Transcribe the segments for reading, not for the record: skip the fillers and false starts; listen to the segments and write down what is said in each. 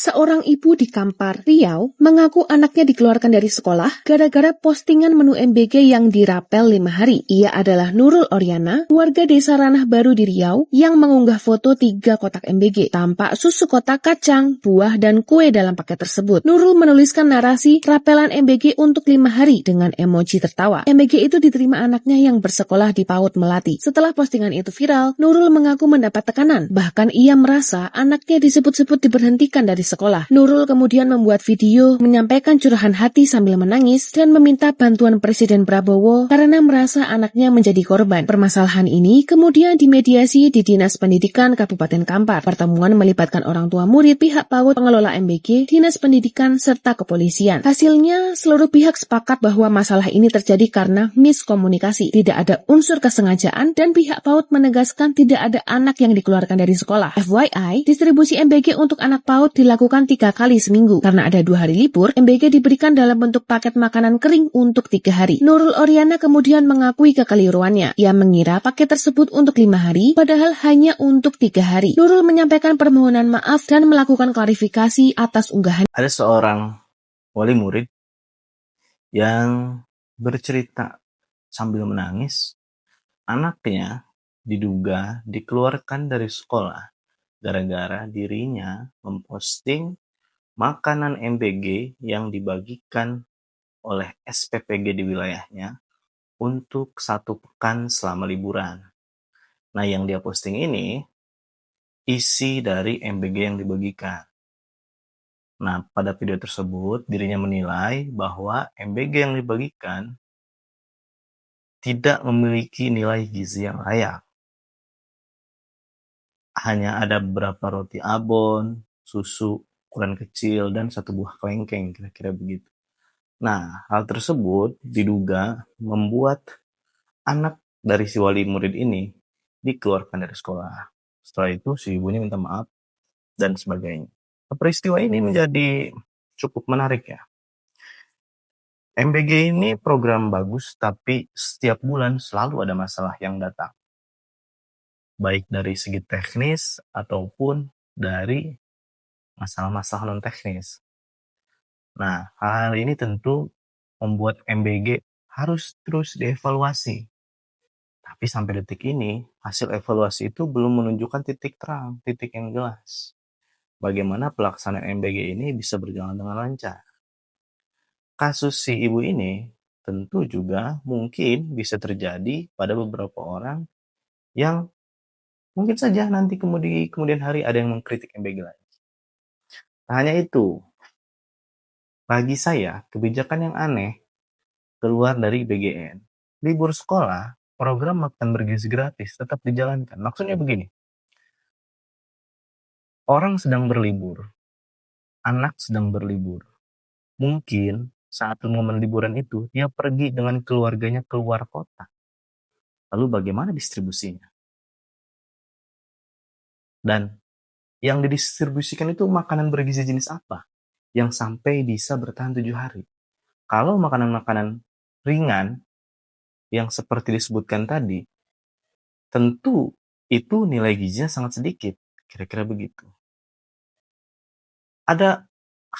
Seorang ibu di Kampar, Riau, mengaku anaknya dikeluarkan dari sekolah gara-gara postingan menu MBG yang dirapel 5 hari. Ia adalah Nurul Oriana, warga desa Ranah Baru di Riau, yang mengunggah foto 3 kotak MBG. Tampak susu kotak kacang, buah, dan kue dalam paket tersebut. Nurul menuliskan narasi rapelan MBG untuk 5 hari dengan emoji tertawa. MBG itu diterima anaknya yang bersekolah di PAUD Melati. Setelah postingan itu viral, Nurul mengaku mendapat tekanan. Bahkan ia merasa anaknya disebut-sebut diberhentikan dari sekolah. Nurul kemudian membuat video menyampaikan curahan hati sambil menangis dan meminta bantuan Presiden Prabowo karena merasa anaknya menjadi korban. Permasalahan ini kemudian dimediasi di Dinas Pendidikan Kabupaten Kampar. Pertemuan melibatkan orang tua murid, pihak PAUD, pengelola MBG, Dinas Pendidikan, serta kepolisian. Hasilnya, seluruh pihak sepakat bahwa masalah ini terjadi karena miskomunikasi. Tidak ada unsur kesengajaan dan pihak PAUD menegaskan tidak ada anak yang dikeluarkan dari sekolah. FYI, distribusi MBG untuk anak PAUD dilakukan 3 kali seminggu. Karena ada 2 hari libur, MBG diberikan dalam bentuk paket makanan kering untuk 3 hari. Nurul Oriana kemudian mengakui kekeliruannya. Ia mengira paket tersebut untuk 5 hari, padahal hanya untuk 3 hari. Nurul menyampaikan permohonan maaf dan melakukan klarifikasi atas unggahan. Ada seorang wali murid yang bercerita sambil menangis, anaknya diduga dikeluarkan dari sekolah gara-gara dirinya memposting makanan MBG yang dibagikan oleh SPPG di wilayahnya untuk 1 pekan selama liburan. Nah, yang dia posting ini isi dari MBG yang dibagikan. Nah, pada video tersebut dirinya menilai bahwa MBG yang dibagikan tidak memiliki nilai gizi yang layak. Hanya ada beberapa roti abon, susu ukuran kecil, dan 1 buah kelengkeng, kira-kira begitu. Nah, hal tersebut diduga membuat anak dari si wali murid ini dikeluarkan dari sekolah. Setelah itu si ibunya minta maaf dan sebagainya. Peristiwa ini menjadi cukup menarik ya. MBG ini program bagus, tapi setiap bulan selalu ada masalah yang datang. Baik dari segi teknis ataupun dari masalah-masalah non-teknis. Nah, hal ini tentu membuat MBG harus terus dievaluasi. Tapi sampai detik ini, hasil evaluasi itu belum menunjukkan titik terang, titik yang jelas. Bagaimana pelaksanaan MBG ini bisa berjalan dengan lancar. Kasus si ibu ini tentu juga mungkin bisa terjadi pada beberapa orang yang mungkin saja nanti kemudian hari ada yang mengkritik MBG lagi. Tak hanya itu, bagi saya kebijakan yang aneh keluar dari BGN. Libur sekolah, program makan bergizi gratis tetap dijalankan. Maksudnya begini, orang sedang berlibur, anak sedang berlibur. Mungkin saat momen liburan itu, dia pergi dengan keluarganya keluar kota. Lalu bagaimana distribusinya? Dan yang didistribusikan itu makanan bergizi jenis apa? Yang sampai bisa bertahan 7 hari. Kalau makanan-makanan ringan, yang seperti disebutkan tadi, tentu itu nilai gizinya sangat sedikit. Kira-kira begitu. Ada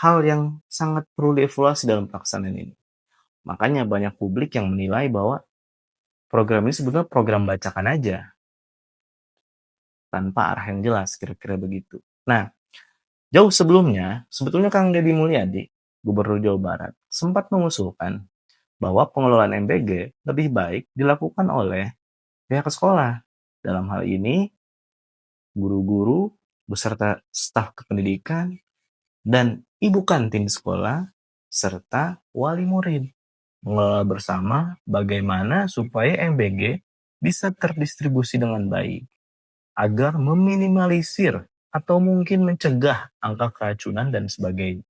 hal yang sangat perlu dievaluasi dalam pelaksanaan ini. Makanya banyak publik yang menilai bahwa program ini sebenarnya program bacakan aja. Tanpa arah yang jelas, kira-kira begitu. Nah, jauh sebelumnya, sebetulnya Kang Deddy Mulyadi, Gubernur Jawa Barat, sempat mengusulkan bahwa pengelolaan MBG lebih baik dilakukan oleh pihak sekolah. Dalam hal ini, guru-guru beserta staf kependidikan dan ibu kantin sekolah serta wali murid mengelola bersama bagaimana supaya MBG bisa terdistribusi dengan baik agar meminimalisir atau mungkin mencegah angka keracunan dan sebagainya.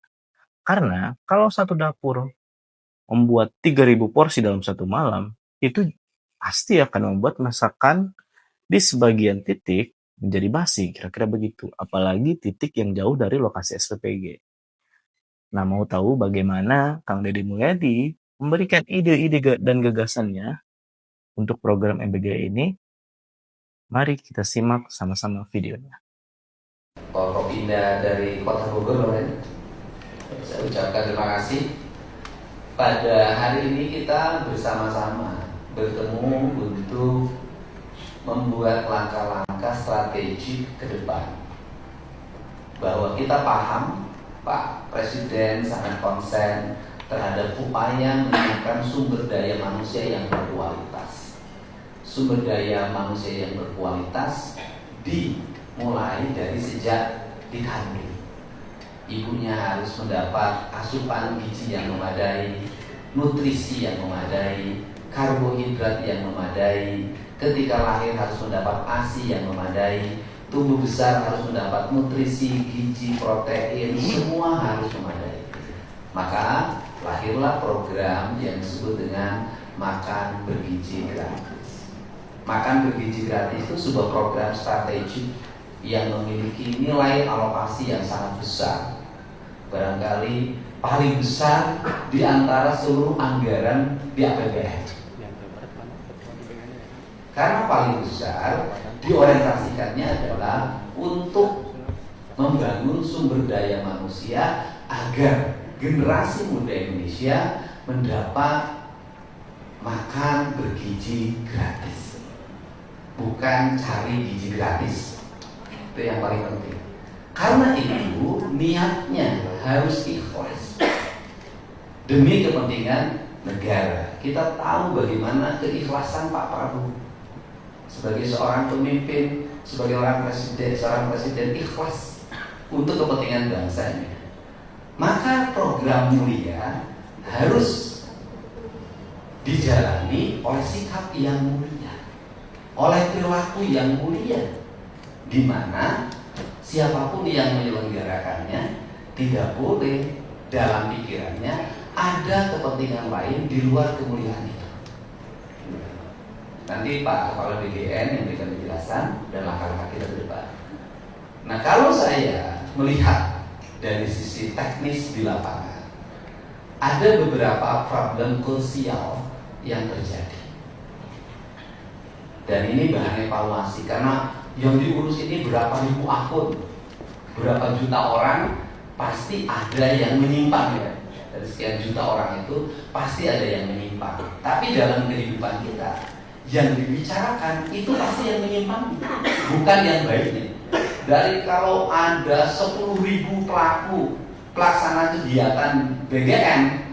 Karena kalau satu dapur membuat 3.000 porsi dalam satu malam, itu pasti akan membuat masakan di sebagian titik menjadi basi, kira-kira begitu. Apalagi titik yang jauh dari lokasi SPPG. Nah, mau tahu bagaimana Kang Deddy Mulyadi memberikan ide-ide dan gagasannya untuk program MBG ini? Mari kita simak sama-sama videonya. Forkopimda dari Kota Bogor, Loren. Saya ucapkan terima kasih. Pada hari ini kita bersama-sama bertemu untuk membuat langkah-langkah strategik ke depan. Bahwa kita paham Pak Presiden sangat konsen terhadap upaya meningkatkan sumber daya manusia yang berkualitas. Sumber daya manusia yang berkualitas dimulai dari sejak dikandung. Ibunya harus mendapat asupan gizi yang memadai, nutrisi yang memadai, karbohidrat yang memadai. Ketika lahir harus mendapat ASI yang memadai, tumbuh besar harus mendapat nutrisi, gizi, protein, semua harus memadai. Maka lahirlah program yang disebut dengan Makan Bergizi Gratis. Makan Bergizi Gratis itu sebuah program strategik yang memiliki nilai alokasi yang sangat besar. Barangkali paling besar di antara seluruh anggaran di APBN. Karena paling besar diorientasikannya adalah untuk membangun sumber daya manusia agar generasi muda Indonesia mendapat makan bergizi gratis, bukan cari gizi gratis. Itu yang paling penting. Karena itu niatnya harus ikhlas demi kepentingan negara. Kita tahu bagaimana keikhlasan Pak Prabowo sebagai seorang pemimpin, sebagai seorang presiden ikhlas untuk kepentingan bangsanya. Maka program mulia harus dijalani oleh sikap yang mulia, oleh perilaku yang mulia, di mana siapapun yang menyelenggarakannya tidak boleh dalam pikirannya ada kepentingan lain di luar kemuliaan itu. Nanti Pak Kepala BGN yang memberikan penjelasan dan langkah-langkah kita ke depan. Nah, kalau saya melihat dari sisi teknis di lapangan, ada beberapa problem krusial yang terjadi. Dan ini bahan evaluasi karena yang diurus ini berapa ribu akun, berapa juta orang, pasti ada yang menyimpang ya. Dari sekian juta orang itu pasti ada yang menyimpang. Tapi dalam kehidupan kita yang dibicarakan itu pasti yang menyimpang, bukan yang baiknya. Dari kalau ada 10.000 pelaku pelaksana kegiatan BGN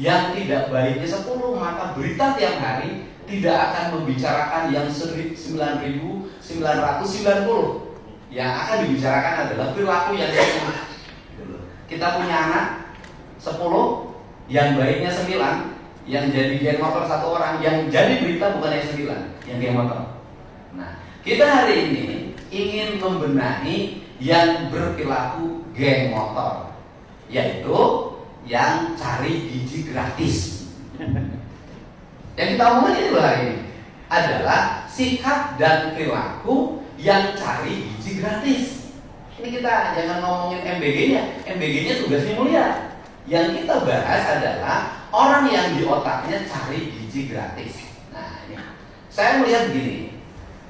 yang tidak baiknya 10, maka berita tiap hari tidak akan membicarakan yang 9.990. Yang akan dibicarakan adalah perilaku yang 10. Kita punya anak 10, yang baiknya 9, yang jadi geng motor 1 orang, yang jadi berita bukan yang 9, yang geng motor. Nah, kita hari ini ingin membenahi yang berperilaku geng motor, yaitu yang cari gizi gratis. Yang kita omongin itu hari ini adalah sikap dan perilaku yang cari gizi gratis. Ini kita jangan ngomongin MBG-nya, MBG-nya tugasnya mulia. Yang kita bahas adalah orang yang di otaknya cari gizi gratis. Nah, ini saya melihat begini,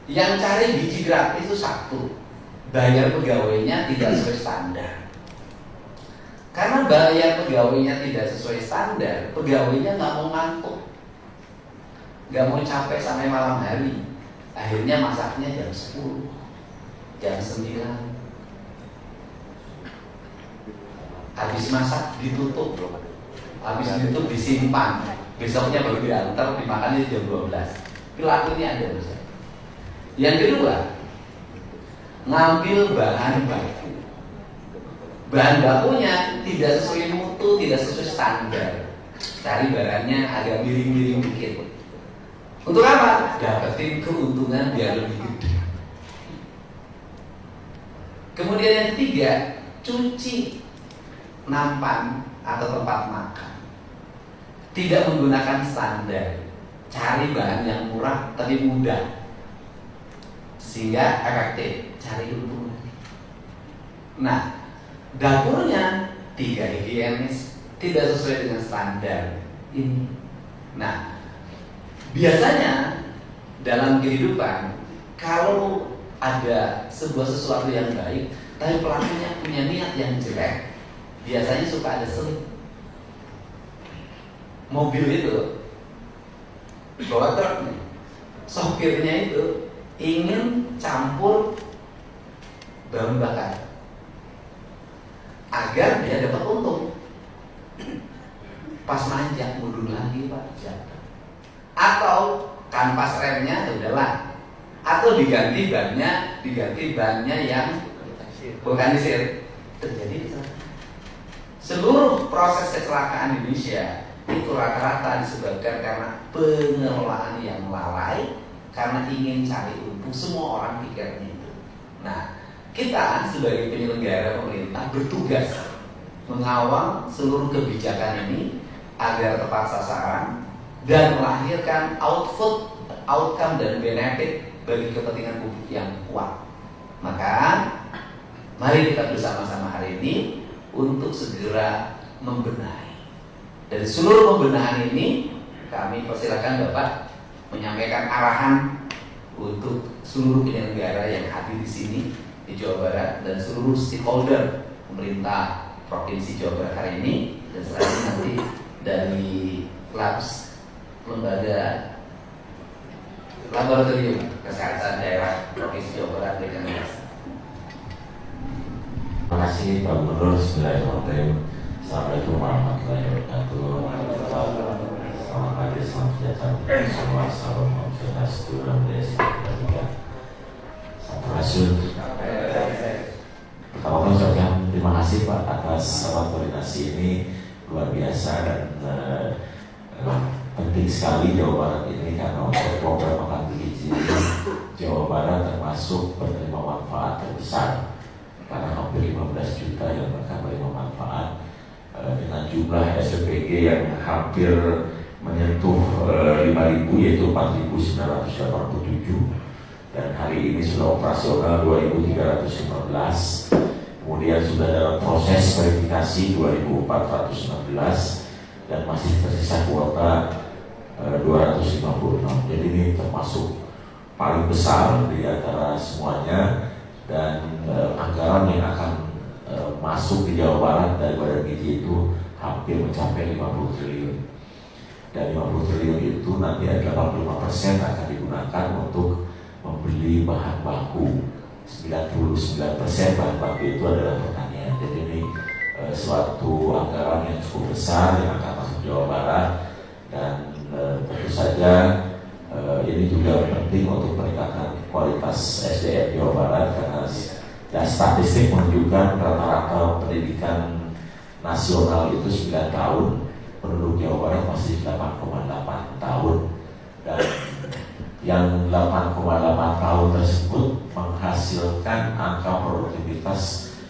yang cari gizi gratis itu satu, bayar pegawainya tidak sesuai standar. Karena bayar pegawainya tidak sesuai standar, pegawainya nggak mau ngantuk, nggak mau capek sampai malam hari. Akhirnya masaknya jam 10, jam 9. Habis masak ditutup, habis ditutup disimpan, besoknya baru diantar, dimakannya jam 12. Perilaku ini ada besar. Yang kedua, ngambil bahan baku. Bahan bakunya tidak sesuai mutu, tidak sesuai standar. Cari barangnya agak miring-miring dikit. Untuk apa? Dapetin keuntungan biar lebih gede. Kemudian yang ketiga, cuci nampan atau tempat makan. Tidak menggunakan standar. Cari bahan yang murah tapi mudah, sehingga efektif. Cari keuntungan. Nah, dapurnya tidak higienis, tidak sesuai dengan standar ini. Nah, biasanya dalam kehidupan kalau ada sebuah sesuatu yang baik tapi pelakunya punya niat yang jelek, biasanya suka ada selip. Mobil itu bawa truk nih, sopirnya itu ingin campur bahan bakar agar dia dapat untung. Pas nanjak mundur lagi Pak, jatuh. Atau kanvas remnya udahlah, atau diganti bannya yang vulkanisir, terjadi kecelakaan. Seluruh proses kecelakaan di Indonesia itu rata-rata disebabkan karena pengelolaan yang lalai, karena ingin cari untung. Semua orang pikirnya itu. Nah, kita sebagai penyelenggara pemerintah bertugas mengawal seluruh kebijakan ini agar tepat sasaran dan melahirkan outcome dan benefit bagi kepentingan publik yang kuat. Maka mari kita bersama-sama hari ini untuk segera membenahi. Dari seluruh pembenahan ini, kami persilakan Bapak menyampaikan arahan untuk seluruh penyelenggara yang hadir di sini di Jawa Barat dan seluruh stakeholder pemerintah Provinsi Jawa Barat hari ini, dan selanjutnya nanti dari labs lembaga laboratorium kesehatan daerah Provinsi Jawa Barat dengan Terima kasih Pak Gubernur. Bismillahirrahmanirrahim. Assalamualaikum warahmatullahi wabarakatuh. Selamat pagi, selamat sejahtera semua. Salam Swastiastu, Namo Buddhaya. Sampurasun. Pertama-tama ucapkan terima kasih Pak atas koordinasi ini luar biasa dan penting sekali Jawa Barat ini, karena untuk program makan bergizi Jawa Barat termasuk penerima manfaat terbesar, karena hampir 15 juta yang mereka menerima manfaat dengan jumlah SPG yang hampir menyentuh 5.000, yaitu 4.987, dan hari ini sudah operasional 2.315. Kemudian sudah dalam proses verifikasi 2.416 dan masih tersisa kuota 256. Jadi ini termasuk paling besar di antara semuanya, dan anggaran yang akan masuk di Jawa Barat dari badan gizi itu hampir mencapai 50 triliun. Dan 50 triliun itu nanti ada 85% akan digunakan untuk membeli bahan baku. 99% bahan baku itu adalah pertanian. Jadi ini suatu anggaran yang cukup besar yang akan masuk Jawa Barat, dan tentu saja ini juga penting untuk peningkatan kualitas SDM Jawa Barat, karena statistik menunjukkan rata-rata pendidikan nasional itu 9 tahun, penduduk Jawa Barat masih 8,8 tahun, dan yang 8,8 tahun tersebut menghasilkan angka produktivitas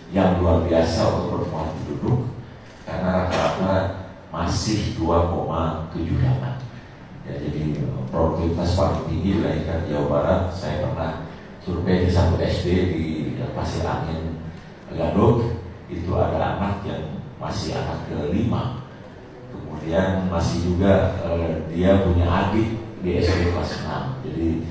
yang luar biasa untuk pertumbuhan penduduk, karena rata-rata masih 2,78. Ya, jadi produktivitas paling tinggi dilahirkan Jawa Barat. Saya pernah survei di satu SD di Pasir Angin Gadog, itu ada anak yang masih anak ke-5, kemudian masih juga dia punya adik di SD kelas 6. Jadi